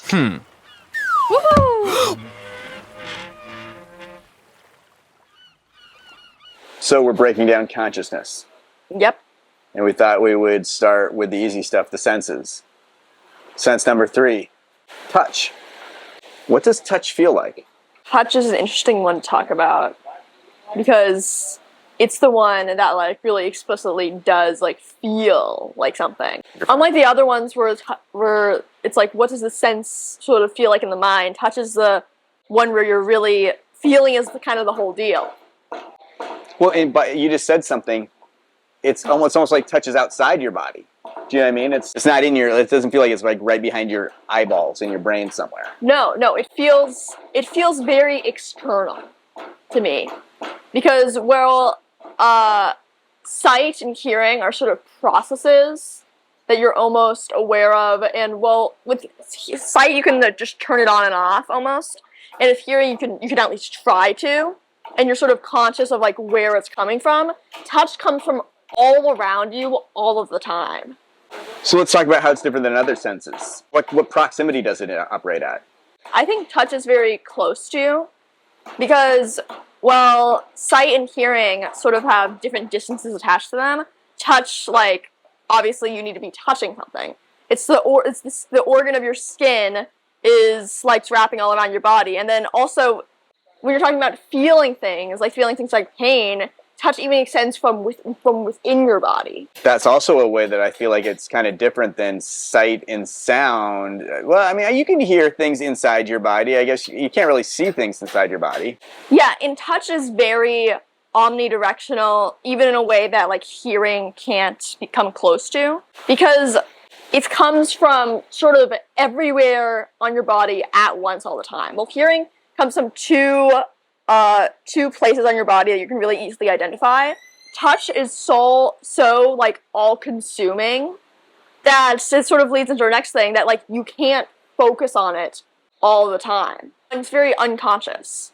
Woohoo! So we're breaking down consciousness. Yep. And we thought we would start with the easy stuff, the senses. Sense number 3, touch. What does touch feel like? Touch is an interesting one to talk about because it's the one that like really explicitly does like feel like something. Unlike the other ones where it's like what does the sense sort of feel like in the mind, touch is the one where you're really feeling is the kind of the whole deal. Well, but you just said something. It's almost like touch is outside your body. Do you know what I mean? It's not in your. It doesn't feel like it's like right behind your eyeballs in your brain somewhere. No, it feels very external to me because sight and hearing are sort of processes that you're almost aware of, and with sight you can just turn it on and off almost, and with hearing you can at least try to, and you're sort of conscious of like where it's coming from. Touch comes from all around you all of the time. So let's talk about how it's different than other senses. What proximity does it operate at? I think touch is very close to you because, well, sight and hearing sort of have different distances attached to them. Touch, like, obviously you need to be touching something. It's the organ of your skin is like wrapping all around your body. And then also, when you're talking about feeling things like pain, touch even extends from within your body. That's also a way that I feel like it's kind of different than sight and sound. Well, I mean, you can hear things inside your body. I guess you can't really see things inside your body. Yeah, and touch is very omnidirectional, even in a way that like hearing can't come close to, because it comes from sort of everywhere on your body at once all the time. Well, hearing comes from two places on your body that you can really easily identify. Touch is so like all-consuming that it sort of leads into our next thing, that like you can't focus on it all the time. And it's very unconscious.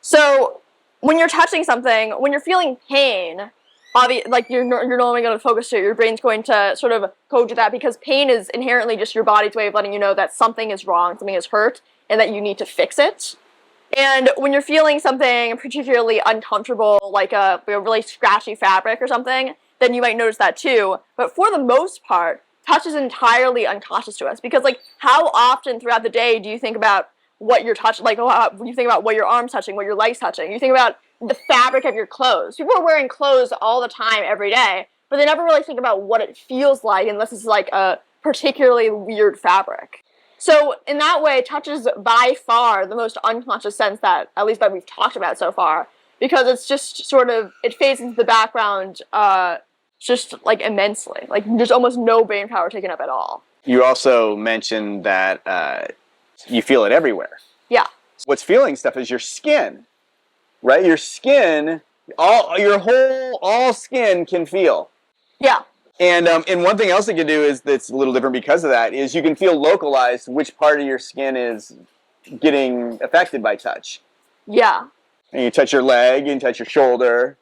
So when you're touching something, when you're feeling pain, like you're no longer going to focus to it. Your brain's going to sort of go to that because pain is inherently just your body's way of letting you know that something is wrong, something is hurt, and that you need to fix it. And when you're feeling something particularly uncomfortable, like a really scratchy fabric or something, then you might notice that too. But for the most part, touch is entirely unconscious to us because, like, how often throughout the day do you think about what you're touching? Like, you think about what your arm's touching, what your leg's touching. You think about the fabric of your clothes. People are wearing clothes all the time, every day, but they never really think about what it feels like unless it's like a particularly weird fabric. So in that way, touch is by far the most unconscious sense that, at least that we've talked about so far, because it's just sort of, it fades into the background just like immensely. Like there's almost no brain power taken up at all. You also mentioned that you feel it everywhere. Yeah. What's feeling stuff is your skin, right? Your skin, all skin can feel. Yeah. And one thing else it can do is that's a little different because of that is you can feel localized which part of your skin is getting affected by touch. Yeah. And you touch your leg, you touch your shoulder.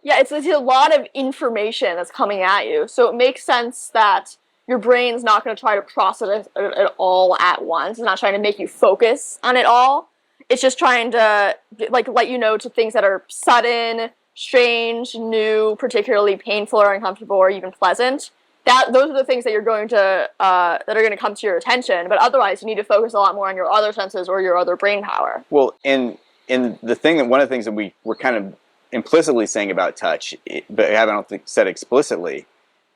Yeah, it's a lot of information that's coming at you. So it makes sense that your brain's not going to try to process it all at once. It's not trying to make you focus on it all. It's just trying to like let you know to things that are sudden, strange, new, particularly painful or uncomfortable or even pleasant. Those are the things that you're going to that are going to come to your attention. But otherwise, you need to focus a lot more on your other senses or your other brain power. Well, in the thing that one of the things that we were kind of implicitly saying about touch, but I don't think said explicitly,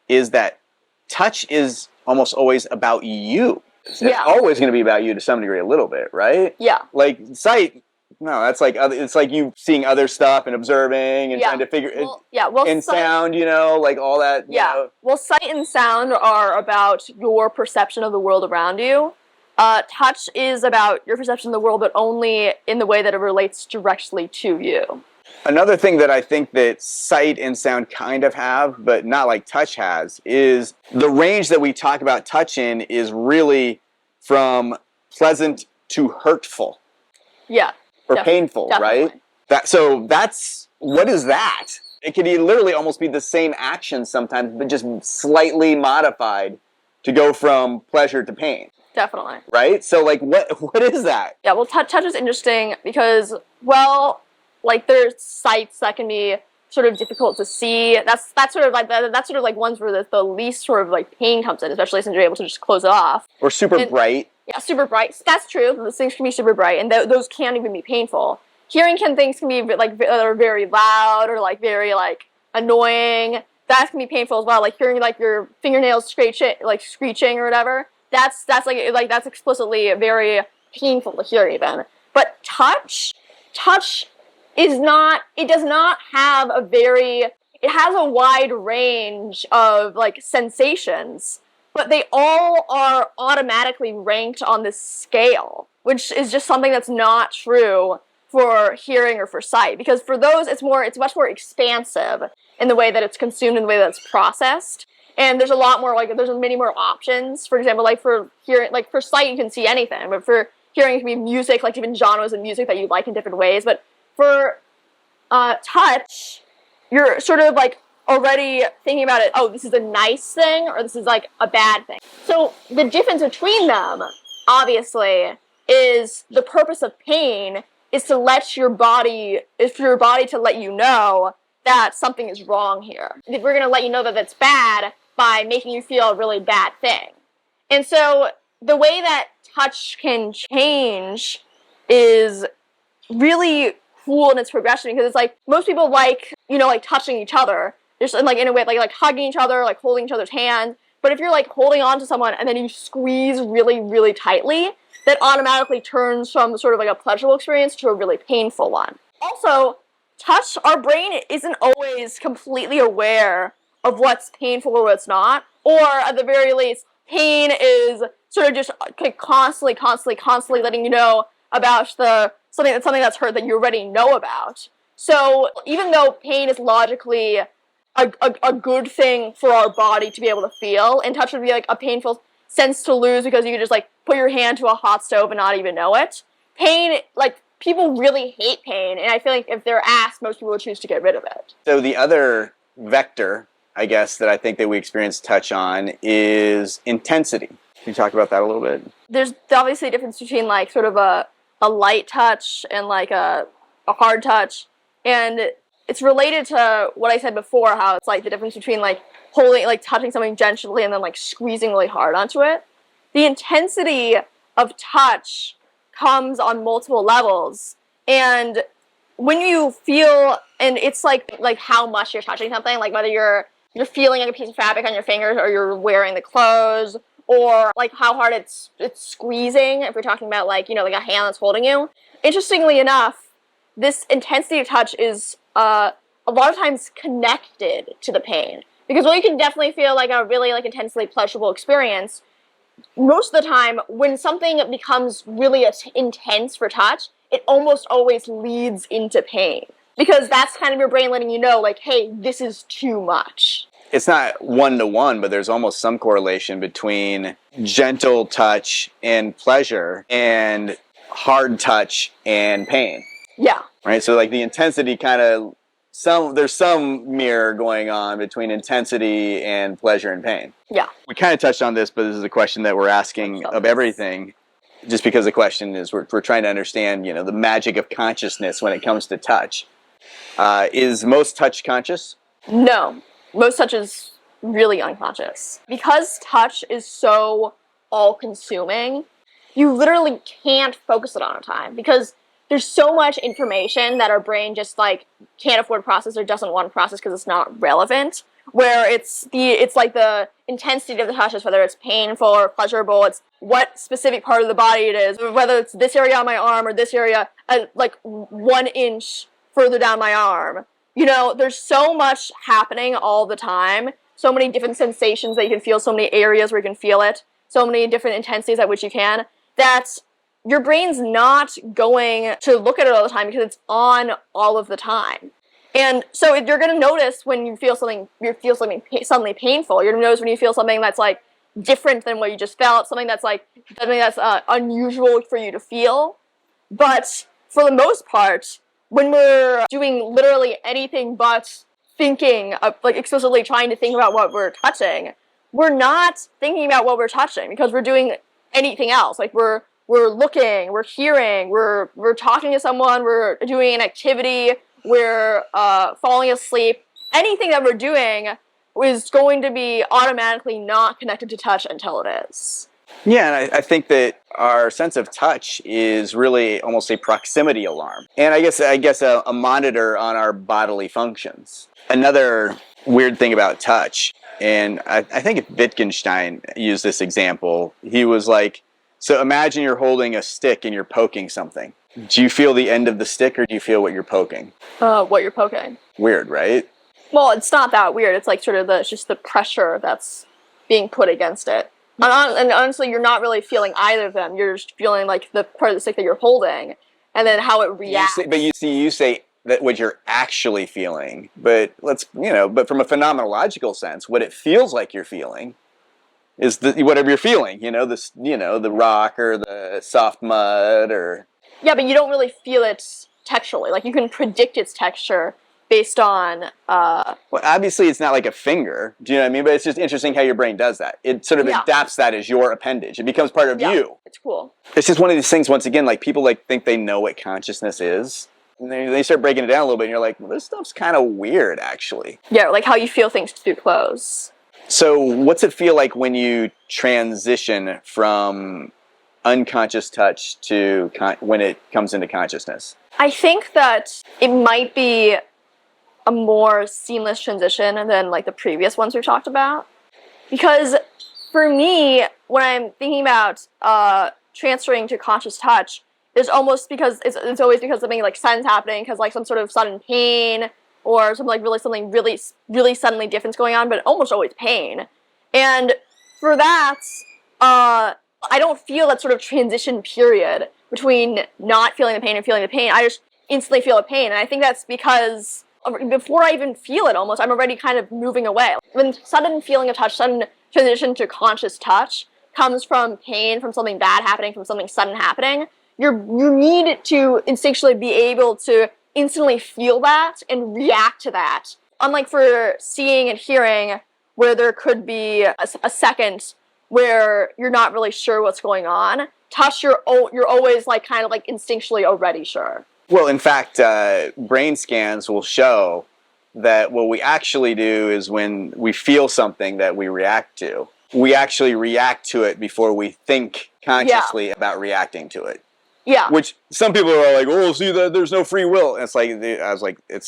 is that touch is almost always about you. It's always going to be about you to some degree, a little bit, right? Yeah. Like sight. No, that's like it's like you seeing other stuff and observing and trying to figure it. Well, and sound, like all that. Yeah. You know. Well, sight and sound are about your perception of the world around you. Touch is about your perception of the world, but only in the way that it relates directly to you. Another thing that I think that sight and sound kind of have, but not like touch has, is the range that we talk about touch in is really from pleasant to hurtful. Yeah. Or painful, definitely. Right? That's what is that? It could literally almost be the same action sometimes, but just slightly modified to go from pleasure to pain. Definitely. right? So like what is that? Yeah, well, touch is interesting because, well, like there's sights that can be sort of difficult to see. That's sort of like ones where the least sort of like pain comes in, especially since you're able to just close it off. Or super bright. Yeah, super bright. That's true. Those things can be super bright, and those can't even be painful. Hearing things can be like that are very loud or like very like annoying. That can be painful as well. Like hearing like your fingernails screeching or whatever. That's that's explicitly very painful to hear even. But touch is not. It does not have a very. It has a wide range of like sensations, but they all are automatically ranked on this scale, which is just something that's not true for hearing or for sight. Because for those, it's much more expansive in the way that it's consumed and the way that it's processed. And there's a lot more, like, there's many more options. For example, like for hearing, like for sight, you can see anything, but for hearing, it can be music, like different genres of music that you like in different ways. But for touch, you're sort of like already thinking about it, oh, this is a nice thing, or this is like a bad thing. So the difference between them, obviously, is the purpose of pain is to let your body, to let you know that something is wrong here. We're going to let you know that it's bad by making you feel a really bad thing. And so the way that touch can change is really cool in its progression, because it's like most people like, like touching each other. Just like in a way, like hugging each other, like holding each other's hands. But if you're like holding on to someone and then you squeeze really, really tightly, that automatically turns from sort of like a pleasurable experience to a really painful one. Also, touch, our brain isn't always completely aware of what's painful or what's not. Or at the very least, pain is sort of just constantly letting you know about something that's hurt that you already know about. So even though pain is logically a good thing for our body to be able to feel, and touch would be like a painful sense to lose because you could just like put your hand to a hot stove and not even know it. Pain, like, people really hate pain, and I feel like if they're asked, most people would choose to get rid of it. So the other vector, I guess, that I think that we experience touch on is intensity. Can you talk about that a little bit? There's obviously a difference between like sort of a light touch and like a hard touch, and it's related to what I said before, how it's like the difference between like touching something gently and then like squeezing really hard onto it. The intensity of touch comes on multiple levels, and when you feel, and it's like how much you're touching something, like whether you're feeling like a piece of fabric on your fingers, or you're wearing the clothes, or like how hard it's squeezing, if you're talking about like like a hand that's holding you. Interestingly enough, this intensity of touch is a lot of times connected to the pain, because while you can definitely feel like a really like intensely pleasurable experience, most of the time when something becomes really intense for touch, it almost always leads into pain, because that's kind of your brain letting you know, like, hey, this is too much. It's not one-to-one, but there's almost some correlation between gentle touch and pleasure and hard touch and pain. Yeah. Right? So like the intensity kind of, there's some mirror going on between intensity and pleasure and pain. Yeah. We kind of touched on this, but this is a question that we're asking of everything, just because the question is we're trying to understand, the magic of consciousness when it comes to touch. Is most touch conscious? No. Most touch is really unconscious. Because touch is so all-consuming, you literally can't focus it on a time, because there's so much information that our brain just like can't afford to process or doesn't want to process because it's not relevant. Where it's like the intensity of the touch is whether it's painful or pleasurable. It's what specific part of the body it is, whether it's this area on my arm or this area like 1 inch further down my arm. There's so much happening all the time. So many different sensations that you can feel. So many areas where you can feel it. So many different intensities at which you can. That your brain's not going to look at it all the time because it's on all of the time. And so you're going to notice when you feel something, suddenly painful. You're going to notice when you feel something that's like different than what you just felt, something that's unusual for you to feel. But for the most part, when we're doing literally anything but thinking, like explicitly trying to think about what we're touching, we're not thinking about what we're touching, because we're doing anything else. Like we're looking, we're hearing, we're talking to someone, we're doing an activity, we're falling asleep. Anything that we're doing is going to be automatically not connected to touch until it is. Yeah, and I think that our sense of touch is really almost a proximity alarm. And I guess a monitor on our bodily functions. Another weird thing about touch, and I think Wittgenstein used this example. He was like, so imagine you're holding a stick and you're poking something. Do you feel the end of the stick or do you feel what you're poking? What you're poking. Weird, right? Well, it's not that weird. It's like sort of it's just the pressure that's being put against it. And honestly, you're not really feeling either of them. You're just feeling like the part of the stick that you're holding, and then how it reacts. You say that what you're actually feeling, but but from a phenomenological sense, what it feels like you're feeling is whatever you're feeling. The rock or the soft mud or. Yeah, but you don't really feel it texturally. Like you can predict its texture based on. Well, obviously, it's not like a finger. Do you know what I mean? But it's just interesting how your brain does that. It sort of adapts that as your appendage. It becomes part of you. It's cool. It's just one of these things. Once again, like people think they know what consciousness is, and they start breaking it down a little bit, and you're like, well, this stuff's kind of weird, actually. Yeah, like how you feel things through clothes. So, what's it feel like when you transition from unconscious touch to when it comes into consciousness? I think that it might be a more seamless transition than like the previous ones we talked about. Because for me, when I'm thinking about transferring to conscious touch, it's almost because it's always because something like sudden's happening, because like some sort of sudden pain or something really suddenly different's going on, but almost always pain. And for that, I don't feel that sort of transition period between not feeling the pain and feeling the pain. I just instantly feel the pain, and I think that's because before I even feel it almost, I'm already kind of moving away. When sudden feeling of touch, sudden transition to conscious touch comes from pain, from something bad happening, from something sudden happening, you need to instinctually be able to instantly feel that and react to that. Unlike for seeing and hearing, where there could be a second where you're not really sure what's going on, touch, you're always like kind of like instinctually already sure. Well, in fact, brain scans will show that what we actually do is when we feel something that we react to, we actually react to it before we think consciously about reacting to it. Yeah. Which some people are like, oh, see, there's no free will. And it's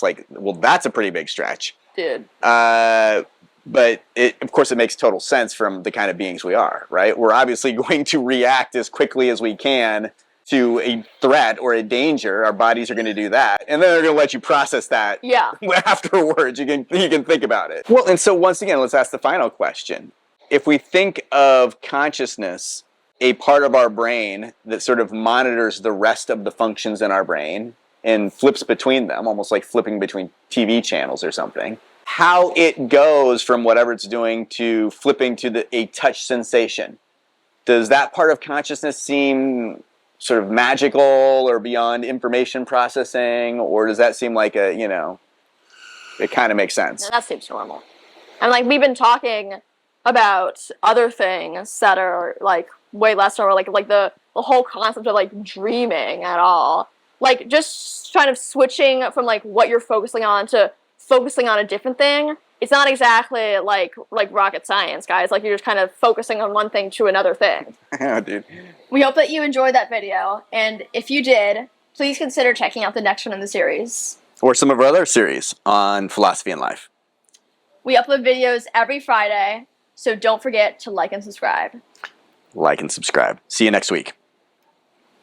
like, well, that's a pretty big stretch. Dude. But of course, it makes total sense from the kind of beings we are, right? We're obviously going to react as quickly as we can to a threat or a danger. Our bodies are going to do that, and then they're going to let you process that. Yeah. Afterwards, you can think about it. Well, and so once again, let's ask the final question: if we think of consciousness, a part of our brain that sort of monitors the rest of the functions in our brain and flips between them, almost like flipping between TV channels or something, how it goes from whatever it's doing to flipping to a touch sensation. Does that part of consciousness seem sort of magical or beyond information processing, or does that seem like it kind of makes sense? Yeah, that seems normal. And like we've been talking about other things that are like way less normal, like the whole concept of like dreaming at all. Like just kind of switching from like what you're focusing on to focusing on a different thing. It's not exactly like rocket science, guys. Like you're just kind of focusing on one thing to another thing. Yeah, dude. We hope that you enjoyed that video, and if you did, please consider checking out the next one in the series. Or some of our other series on philosophy and life. We upload videos every Friday, so don't forget to like and subscribe. Like and subscribe. See you next week.